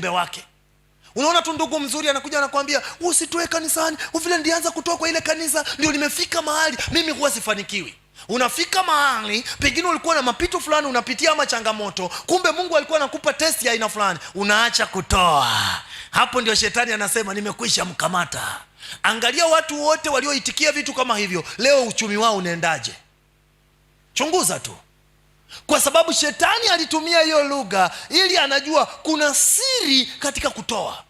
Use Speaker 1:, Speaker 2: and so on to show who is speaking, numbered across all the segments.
Speaker 1: ujumbe wake. Unaona tu ndugu mzuri anakuja anakuambia usitoe kanisani, vile ndianza kutoa kwa ile kanisa ndio nimefika mahali mimi huwa sifanikiwi. Unafika mahali pengine ulikuwa na mapito fulani unapitia ama changamoto, kumbe Mungu alikuwa anakupa test ya aina fulani, unaacha kutoa. Hapo ndio shetani anasema nimekwisha mkamata. Angalia watu wote walioitikia vitu kama hivyo, leo uchumi wao unaendaje? Chunguza tu. Kwa sababu shetani alitumia hiyo lugha ili anajua kuna siri katika kutoa.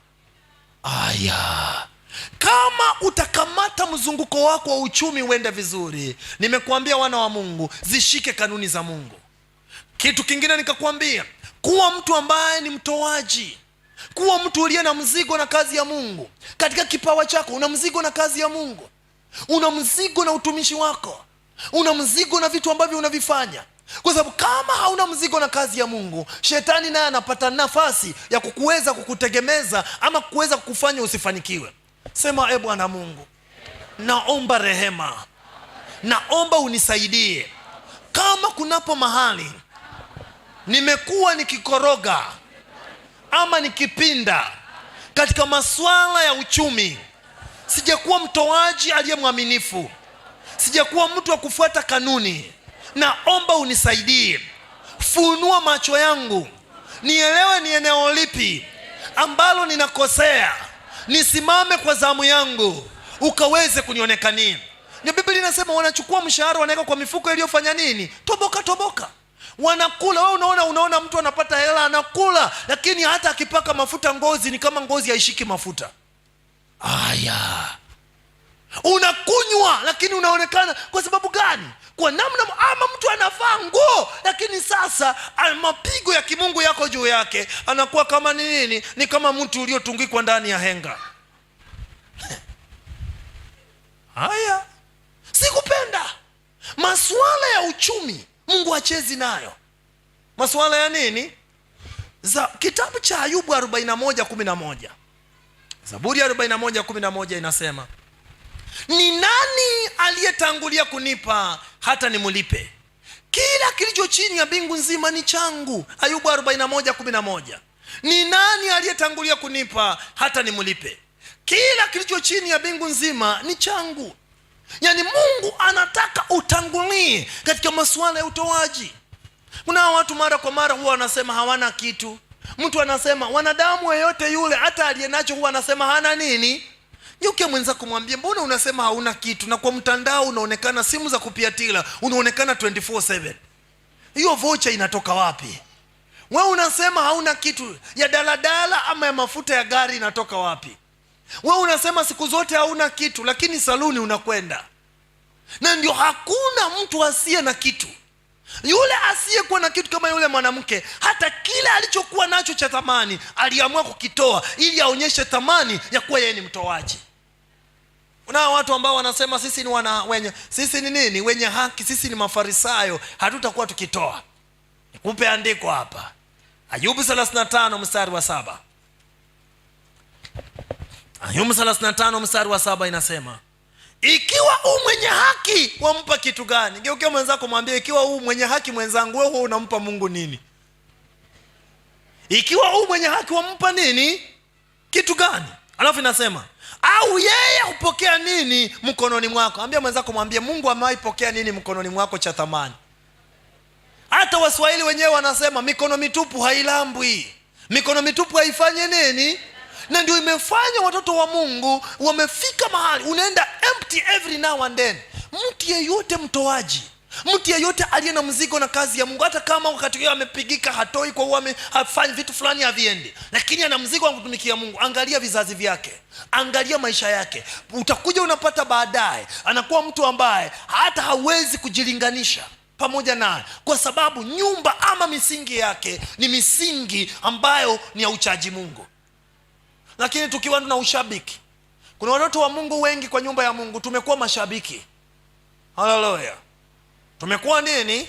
Speaker 1: Kama utakamata mzunguko wako wa uchumi uende vizuri, nimekuambia wana wa Mungu, zishike kanuni za Mungu. Kitu kingine nikakwambia, kuwa mtu ambaye ni mtoaji. Kuwa mtu uliye na mzigo na kazi ya Mungu. Katika kipawa chako una mzigo na kazi ya Mungu. Una mzigo na utumishi wako. Una mzigo na vitu ambavyo unavifanya. Kwa sababu kama hauna mzigo na kazi ya Mungu, shetani naye anapata nafasi ya kukuweza kukutegemeza ama kuweza kukufanya usifanikiwe. Sema, Bwana Mungu, naomba rehema. Naomba unisaidie. Kama kunapo mahali nimekuwa nikikoroga ama nikipinda katika masuala ya uchumi, sijakuwa mtoaji aliye mwaminifu, sijakuwa mtu wa kufuata kanuni, naomba unisaidie. Funua macho yangu nielewe ni eneo lipi ambalo ninakosea, nisimame kwa zamu yangu ukaweze kunionekania. Ni Biblia inasema wanachukua mshahara wanaweka kwa mifuko iliyofanya nini? Toboka. Wanakula. Wewe unaona mtu anapata hela anakula, lakini hata akipaka mafuta ngozi ni kama ngozi haishiki mafuta. Unakunywa lakini unaonekana. Kwa sababu gani? Kwa namna ama mtu anavaa nguo lakini sasa mapigo ya kimungu yako juu yake, anakuwa kama nini? Ni kama mtu uliotungikwa ndani ya henga. Sikupenda. Masuala ya uchumi Mungu hachezi nayo. Masuala ya nini? Kitabu cha Ayubu 41:11. Zaburi ya 41:11 inasema, ni nani aliyetangulia kunipa hata nimulipe? Kila kilicho chini ya mbingu nzima ni changu. Ayubu 41:11. Ni nani aliyetangulia kunipa hata nimulipe? Kila kilicho chini ya mbingu nzima ni changu. Yaani Mungu anataka utangulie katika masuala ya utoaji. Kuna watu mara kwa mara huwa wanasema hawana kitu. Mtu anasema, wanadamu yeyote yule hata aliyenacho huwa anasema hana nini? Yuke mwenza kumwambia, mbona unasema hauna kitu? Na kwa mtandao unaonekana simu za kupiatila, unaonekana 24/7. Hiyo vocha inatoka wapi? Wewe unasema hauna kitu, ya daladala ama ya mafuta ya gari inatoka wapi? Wewe unasema siku zote hauna kitu, lakini saluni unakwenda. Na ndio hakuna mtu asiye na kitu. Yule asiyekuwa na kitu kama yule mwanamke, hata kile alichokuwa nacho cha thamani aliamua kukitoa ili aonyeshe thamani ya kuwa yeye ni mtoaji. Kuna watu ambao wanasema sisi ni sisi ni nini? Wenye haki, sisi ni Mafarisayo, hatutakuwa tukitoa. Nikupe andiko hapa. Ayubu 35:7. Ayubu 35:7 inasema, ikiwa mwenye haki wampa kitu gani? Geukia mwenzako mwambie, ikiwa mwenye haki mwenzangu, wewe unampa Mungu nini? Ikiwa mwenye haki wampa nini? Kitu gani? Alafu inasema, au yeye hupokea nini mkononi mwako? Ambia mwenzako mwambie, Mungu amewaipokea nini mkononi mwako cha thamani? Hata Waswahili wenyewe wanasema mikono mitupu hailambwi. Mikono mitupu haifanye nini? Na ndio imefanya watoto wa Mungu wamefika mahali unaenda empty every now and then. Mtu yeyote mtoaji, mtu yeyote aliye na mzigo na kazi ya Mungu, hata kama wakati yeye amepigika hatoi kwa hafanyi vitu fulani haviendi, lakini ana mzigo wa kutumikia Mungu. Angalia vizazi vyake, angalia maisha yake, utakuja unapata baadaye anakuwa mtu ambaye hata hawezi kujilinganisha pamoja naye, kwa sababu nyumba ama misingi yake ni misingi ambayo ni ya uchaji Mungu. Lakini tukiwa na ushabiki, kuna watoto wa Mungu wengi kwa nyumba ya Mungu tumekuwa mashabiki. Haleluya. Tumekuwa nini?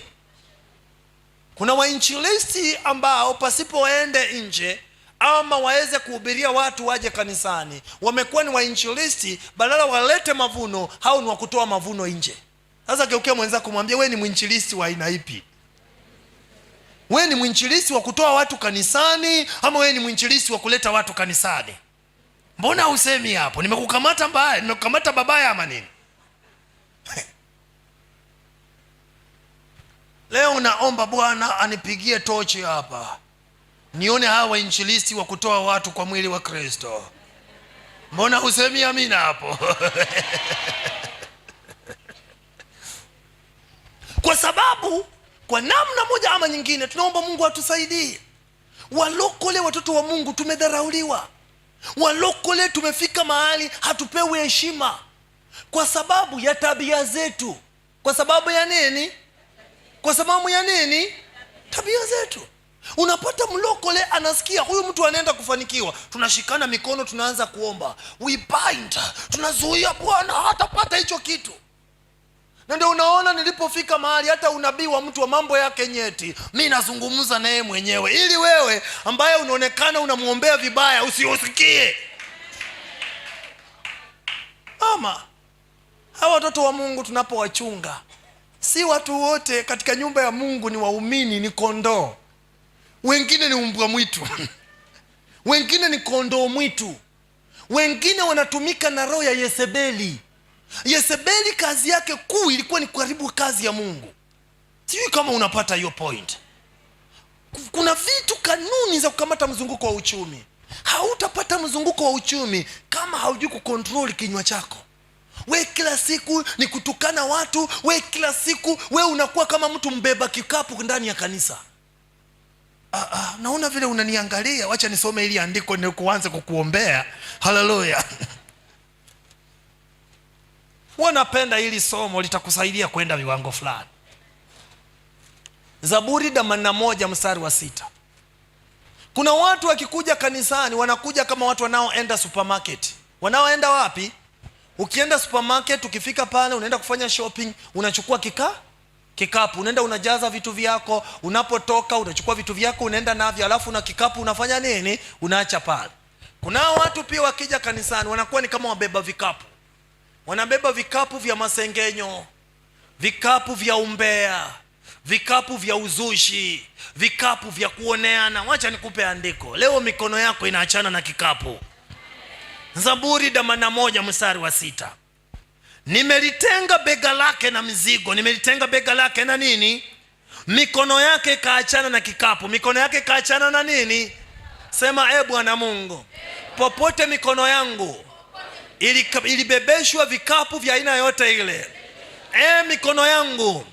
Speaker 1: Kuna wainjilisti ambao pasipoende nje ama waweze kuhubiria watu waje kanisani, wamekuwa ni wainjilisti, badala walete mavuno, hao ni wakutoa mavuno nje. Sasa geukia mwenzako mwambie, wewe ni mwinjilisti wa aina ipi? wewe ni mwinjilisti wa kutoa watu kanisani ama wewe ni mwinjilisti wa kuleta watu kanisani? Mbona usemi hapo? Nimekukamata mbaya, nimekukamata babaya ama nini? Leo naomba Bwana anipigie tochi hapa nione hawa wainjilisti wa kutoa watu kwa mwili wa Kristo. Mbona usemi amina hapo? Kwa sababu kwa namna moja ama nyingine tunaomba Mungu atusaidie. Walokole, watoto wa Mungu, tumedharauliwa. Walokole tumefika mahali hatupewi heshima kwa sababu ya tabia zetu. Kwa sababu ya nini? Kwa sababu ya nini? Tabia zetu. Unapata mlokole anasikia huyu mtu anaenda kufanikiwa, tunashikana mikono, tunaanza kuomba, we bind, tunazuia Bwana hatapata hicho kitu. Na ndio unaona nilipofika mahali hata unabii wa mtu wa mambo yake nyeti, mimi nazungumza naye mwenyewe ili wewe ambaye unaonekana unamuombea vibaya usiusikie. Ama hawa watoto wa Mungu tunapowachunga, si watu wote katika nyumba ya Mungu ni waumini, ni kondoo. Wengine ni umbwa mwitu. Wengine ni kondoo mwitu. Wengine wanatumika na roho ya Yezebeli. Yezebeli kazi yake kuu ilikuwa ni kuharibu kazi ya Mungu. Sijui kama unapata hiyo point. Kuna vitu, kanuni za kukamata mzunguko wa uchumi. Hautapata mzunguko wa uchumi kama haujui kucontrol kinywa chako. We kila siku ni kutukana watu, we kila siku we unakuwa kama mtu mbeba kikapu ndani ya kanisa. Naona vile unaniangalia, wacha nisome ili andiko ndio kuanza kukuombea. Haleluya. Wanapenda hili somo, litakusaidia kwenda viwango fulani. Zaburi 81 mstari wa 6. Kuna watu wakikuja kanisani wanakuja kama watu wanaoenda supermarket. Wanaoenda wapi? Ukienda supermarket, ukifika pale unaenda kufanya shopping, unachukua kikapu, unaenda unajaza vitu vyako, unapotoka unachukua vitu vyako unaenda navyo, alafu na kikapu unafanya nini? Unaacha pale. Kuna watu pia wakija kanisani wanakuwa ni kama wabeba vikapu. Wanabeba vikapu vya masengenyo, vikapu vya umbea, vikapu vya uzushi, vikapu vya kuoneana. Wacha nikupe andiko. Leo mikono yako inaachana na kikapu. Zaburi 81 mstari wa 6. Nimelitenga bega lake na mzigo. Nimelitenga bega lake na nini? Mikono yake kaachana na kikapu. Mikono yake kaachana na nini? Sema Bwana Mungu, popote mikono yangu ilibebeshwa vikapu vya aina yote ile, mikono yangu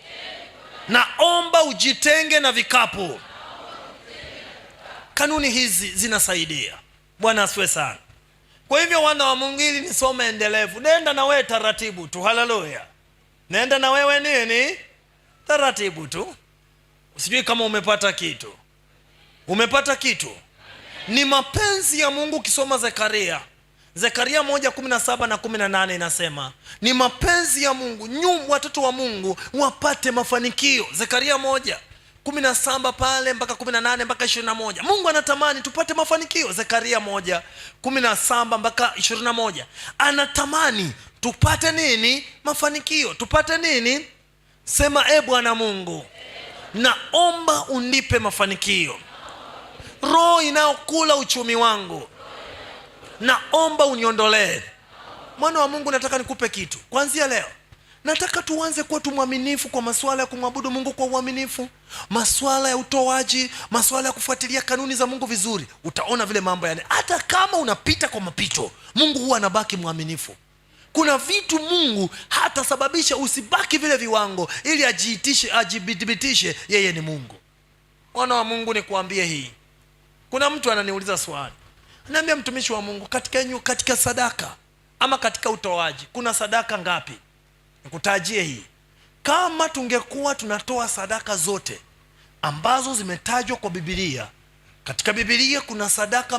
Speaker 1: naomba ujitenge na vikapu. Kanuni hizi zinasaidia. Bwana asifiwe sana. Kwa hivyo wana wa Mungu, ili ni somo endelevu. Nenda na wewe taratibu tu. Haleluya. Nenda na wewe nini? Taratibu tu. Usijui kama umepata kitu. Umepata kitu? Ni mapenzi ya Mungu. Ukisoma Zekaria 1:17 na 18 inasema ni mapenzi ya Mungu watoto wa Mungu wapate mafanikio. Zekaria 1:17 pale mpaka 18 mpaka 21. Mungu anatamani tupate mafanikio. Zekaria 1:17 mpaka 21. Anatamani tupate nini? Mafanikio. Tupate nini? Sema Bwana Mungu, naomba unipe mafanikio. Roho inayokula uchumi wangu naomba uniondolee. Mwana wa Mungu, nataka nikupe kitu. Kuanzia leo nataka tuanze kuwa mwaminifu kwa masuala ya kumwabudu Mungu kwa uaminifu, masuala ya utoaji, masuala ya kufuatilia kanuni za Mungu vizuri. Utaona vile mambo hata kama unapita kwa mapito, Mungu huwa anabaki mwaminifu. Kuna vitu Mungu hata sababisha usibaki vile viwango ili ajidhibitishe yeye ni Mungu. Mwana wa Mungu, nikuambie hii. Kuna mtu ananiuliza swali. Ananiambia, mtumishi wa Mungu, katika sadaka ama katika utoaji kuna sadaka ngapi? Nikutajie hii. Kama tungekuwa tunatoa sadaka zote ambazo zimetajwa kwa Biblia, katika Biblia kuna sadaka